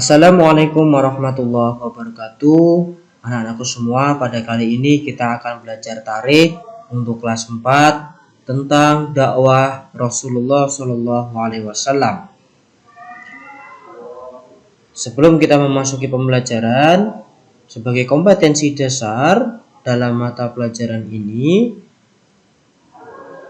Assalamualaikum warahmatullahi wabarakatuh. Anak-anakku semua, pada kali ini kita akan belajar tarikh untuk kelas 4 tentang dakwah Rasulullah Shallallahu Alaihi Wasallam. Sebelum kita memasuki pembelajaran, sebagai kompetensi dasar dalam mata pelajaran ini,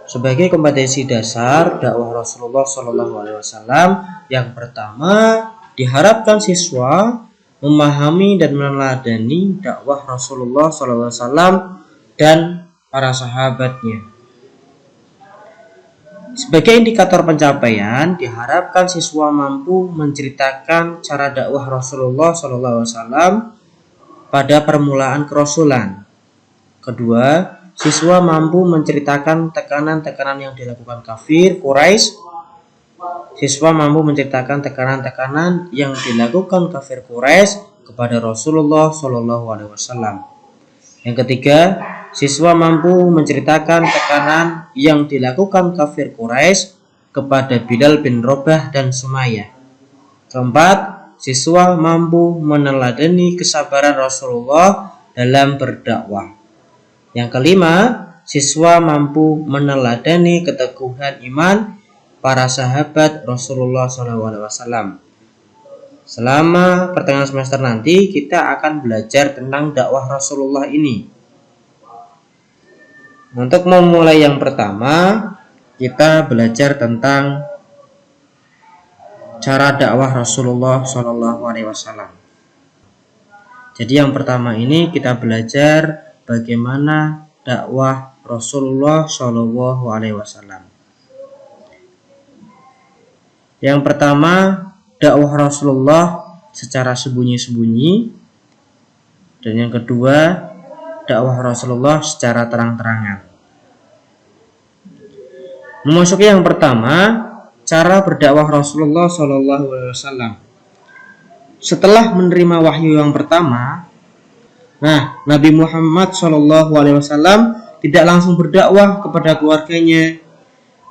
sebagai kompetensi dasar dakwah Rasulullah Shallallahu Alaihi Wasallam, yang pertama diharapkan siswa memahami dan meneladani dakwah Rasulullah SAW dan para sahabatnya. Sebagai indikator pencapaian, diharapkan siswa mampu menceritakan cara dakwah Rasulullah SAW pada permulaan kerasulan. Kedua, siswa mampu menceritakan tekanan-tekanan yang dilakukan kafir Quraisy. Siswa mampu menceritakan tekanan-tekanan yang dilakukan kafir Quraisy kepada Rasulullah Shallallahu Alaihi Wasallam. Yang ketiga, siswa mampu menceritakan tekanan yang dilakukan kafir Quraisy kepada Bilal bin Rabah dan Sumayyah. Keempat, siswa mampu meneladani kesabaran Rasulullah dalam berdakwah. Yang kelima, siswa mampu meneladani keteguhan iman para sahabat Rasulullah SAW. Selama pertengahan semester nanti kita akan belajar tentang dakwah Rasulullah ini. Untuk memulai yang pertama, kita belajar tentang cara dakwah Rasulullah SAW. Jadi yang pertama ini kita belajar bagaimana dakwah Rasulullah SAW. Yang pertama, dakwah Rasulullah secara sembunyi-sembunyi. Dan yang kedua, dakwah Rasulullah secara terang-terangan. Memasuki yang pertama, cara berdakwah Rasulullah SAW. Setelah menerima wahyu yang pertama, Nabi Muhammad SAW tidak langsung berdakwah kepada keluarganya.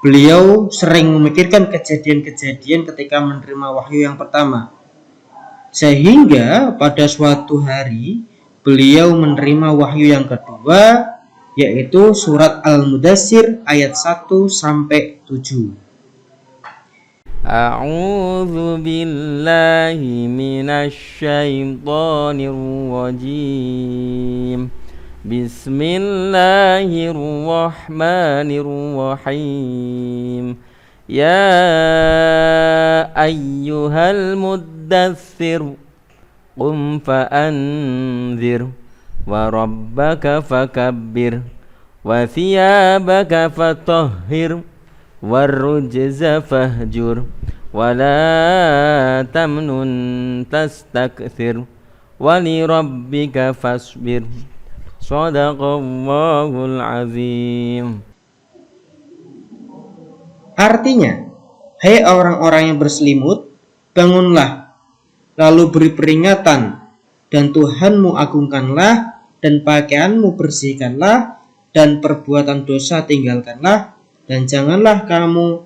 Beliau sering memikirkan kejadian-kejadian ketika menerima wahyu yang pertama. Sehingga pada suatu hari beliau menerima wahyu yang kedua, yaitu surat Al-Mudaththir ayat 1-7. A'udzu billahi minasy syaithanir rajim. Bismillahirrahmanirrahim. Ya ayyuhal muddaththir qum fa'anzir wa rabbaka fakabbir wa thiyabaka fatahhir warrujza fahjur wa la tamnun tastakthir wa li rabbika fasbir. Shadaqallahul azim. Artinya, hai orang-orang yang berselimut, bangunlah, lalu beri peringatan, dan Tuhanmu agungkanlah, dan pakaianmu bersihkanlah, dan perbuatan dosa tinggalkanlah, dan janganlah kamu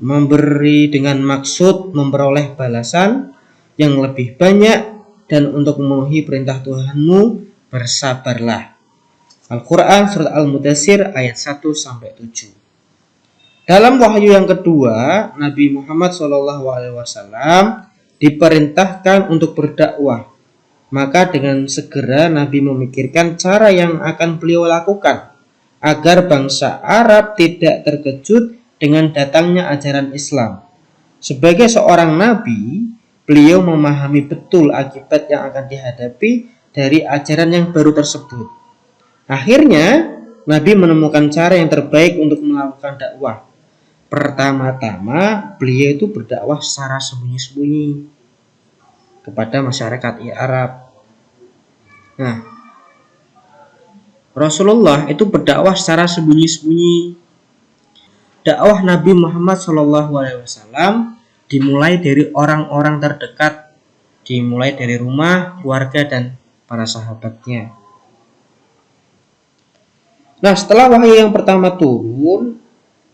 memberi dengan maksud memperoleh balasan yang lebih banyak, dan untuk memenuhi perintah Tuhanmu bersabarlah. Al-Quran surat Al-Mudaththir ayat 1-7. Dalam wahyu yang kedua, Nabi Muhammad SAW diperintahkan untuk berdakwah. Maka dengan segera Nabi memikirkan cara yang akan beliau lakukan agar bangsa Arab tidak terkejut dengan datangnya ajaran Islam. Sebagai seorang Nabi, beliau memahami betul akibat yang akan dihadapi dari ajaran yang baru tersebut. Akhirnya, Nabi menemukan cara yang terbaik untuk melakukan dakwah. Pertama-tama, beliau itu berdakwah secara sembunyi-sembunyi kepada masyarakat Arab. Rasulullah itu berdakwah secara sembunyi-sembunyi. Dakwah Nabi Muhammad SAW dimulai dari orang-orang terdekat, dimulai dari rumah, keluarga, dan para sahabatnya. Setelah wahyu yang pertama turun,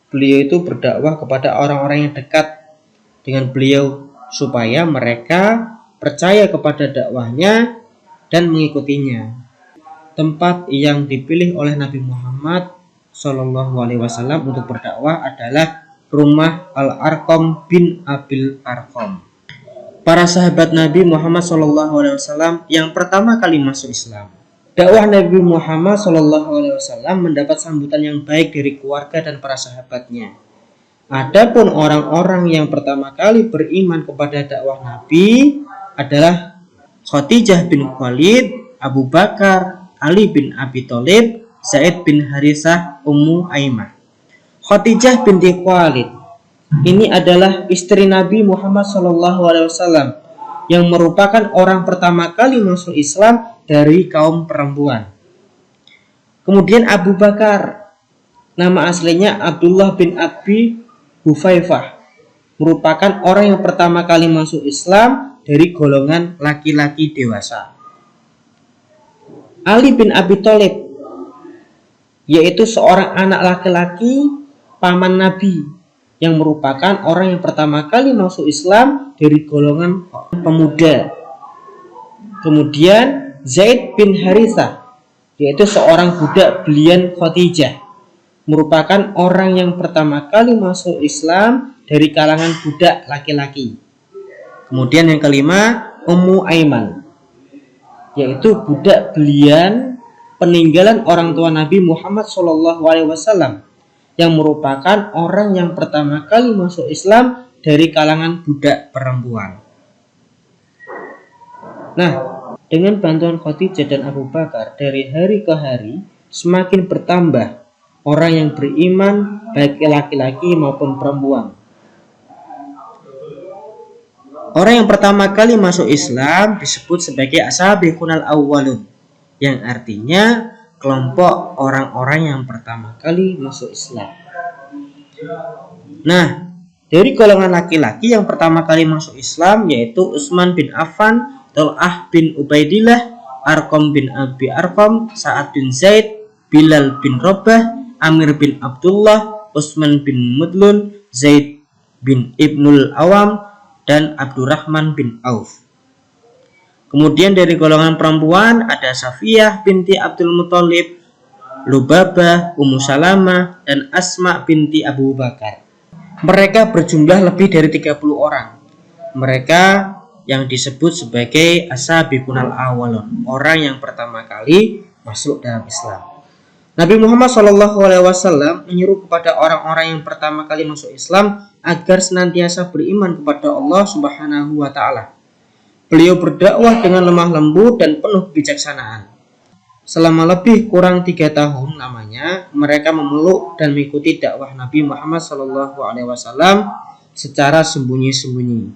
beliau itu berdakwah kepada orang-orang yang dekat dengan beliau supaya mereka percaya kepada dakwahnya dan mengikutinya. Tempat yang dipilih oleh Nabi Muhammad Shallallahu Alaihi Wasallam untuk berdakwah adalah rumah Al-Arqam bin Abil Arqam. Para sahabat Nabi Muhammad Shallallahu Alaihi Wasallam yang pertama kali masuk Islam. Dakwah Nabi Muhammad Shallallahu Alaihi Wasallam mendapat sambutan yang baik dari keluarga dan para sahabatnya. Adapun orang-orang yang pertama kali beriman kepada dakwah Nabi adalah Khadijah bin Khalid, Abu Bakar, Ali bin Abi Thalib, Zaid bin Harisah, Ummu Aimah. Khadijah binti Khalid ini adalah istri Nabi Muhammad SAW yang merupakan orang pertama kali masuk Islam dari kaum perempuan. Kemudian Abu Bakar, nama aslinya Abdullah bin Abi Hufaifah, merupakan orang yang pertama kali masuk Islam dari golongan laki-laki dewasa. Ali bin Abi Thalib, yaitu seorang anak laki-laki paman Nabi, yang merupakan orang yang pertama kali masuk Islam dari golongan pemuda. Kemudian Zaid bin Harisah, yaitu seorang budak belian Khadijah, merupakan orang yang pertama kali masuk Islam dari kalangan budak laki-laki. Kemudian yang kelima, Ummu Aiman, yaitu budak belian peninggalan orang tua Nabi Muhammad SAW, yang merupakan orang yang pertama kali masuk Islam dari kalangan budak perempuan. Nah, dengan bantuan Khadijah dan Abu Bakar, dari hari ke hari semakin bertambah orang yang beriman, baik laki-laki maupun perempuan. Orang yang pertama kali masuk Islam disebut sebagai As-Sabiqunal Awwalun, yang artinya kelompok orang-orang yang pertama kali masuk Islam. Nah, dari golongan laki-laki yang pertama kali masuk Islam yaitu Utsman bin Affan, Tal'ah bin Ubaidillah, Arqam bin Abi Arqam, Sa'ad bin Zaid, Bilal bin Rabah, Amir bin Abdullah, Utsman bin Mudlun, Zaid bin Ibnul Awam, dan Abdurrahman bin Auf. Kemudian dari golongan perempuan ada Safiyah binti Abdul Muthalib, Lubabah, Ummu Salamah, dan Asma binti Abu Bakar. Mereka berjumlah lebih dari 30 orang. Mereka yang disebut sebagai As-Sabiqunal Awwalun, orang yang pertama kali masuk dalam Islam. Nabi Muhammad SAW menyuruh kepada orang-orang yang pertama kali masuk Islam agar senantiasa beriman kepada Allah Subhanahu wa Ta'ala. Beliau berdakwah dengan lemah lembut dan penuh kebijaksanaan. Selama lebih kurang 3 tahun lamanya, mereka memeluk dan mengikuti dakwah Nabi Muhammad SAW secara sembunyi-sembunyi.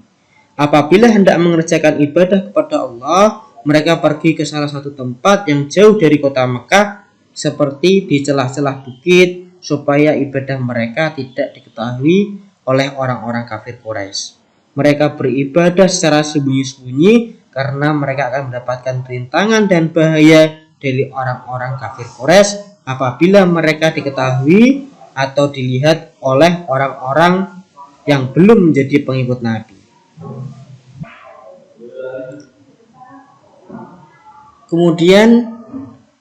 Apabila hendak mengerjakan ibadah kepada Allah, mereka pergi ke salah satu tempat yang jauh dari kota Mekah, seperti di celah-celah bukit, supaya ibadah mereka tidak diketahui oleh orang-orang kafir Quraisy. Mereka beribadah secara sembunyi-sembunyi karena mereka akan mendapatkan rintangan dan bahaya dari orang-orang kafir Quraisy apabila mereka diketahui atau dilihat oleh orang-orang yang belum menjadi pengikut Nabi. Kemudian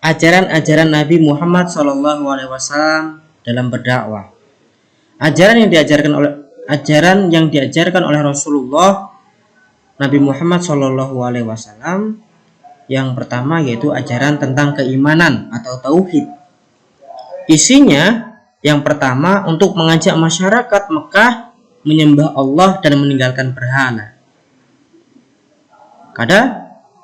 ajaran-ajaran Nabi Muhammad SAW dalam berdakwah. Ajaran yang diajarkan oleh Rasulullah Nabi Muhammad SAW yang pertama yaitu ajaran tentang keimanan atau tauhid. Isinya yang pertama untuk mengajak masyarakat Mekah menyembah Allah dan meninggalkan berhala.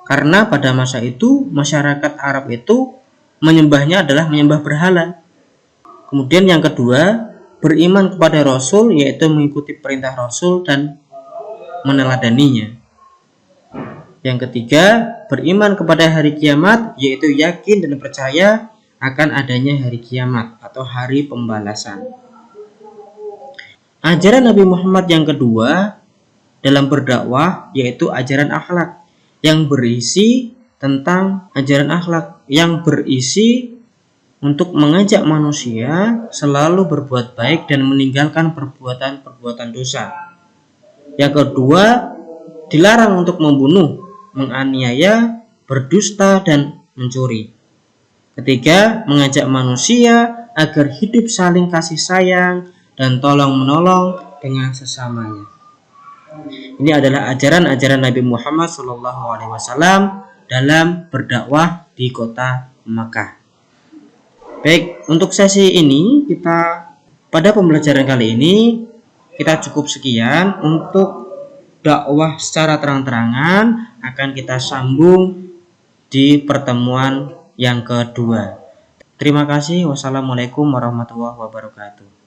Karena pada masa itu masyarakat Arab itu menyembahnya adalah menyembah berhala. Kemudian yang kedua, beriman kepada Rasul, yaitu mengikuti perintah Rasul dan meneladaninya. Yang ketiga, beriman kepada hari kiamat, yaitu yakin dan percaya akan adanya hari kiamat atau hari pembalasan. Ajaran Nabi Muhammad yang kedua dalam berdakwah yaitu ajaran akhlak yang berisi tentang ajaran akhlak yang berisi untuk mengajak manusia selalu berbuat baik dan meninggalkan perbuatan-perbuatan dosa. Yang kedua, dilarang untuk membunuh, menganiaya, berdusta, dan mencuri. Ketiga, mengajak manusia agar hidup saling kasih sayang dan tolong-menolong dengan sesamanya. Ini adalah ajaran-ajaran Nabi Muhammad SAW dalam berdakwah di kota Makkah. Baik, untuk sesi ini pada pembelajaran kali ini kita cukup sekian. Untuk dakwah secara terang-terangan akan kita sambung di pertemuan yang kedua. Terima kasih. Wassalamualaikum warahmatullahi wabarakatuh.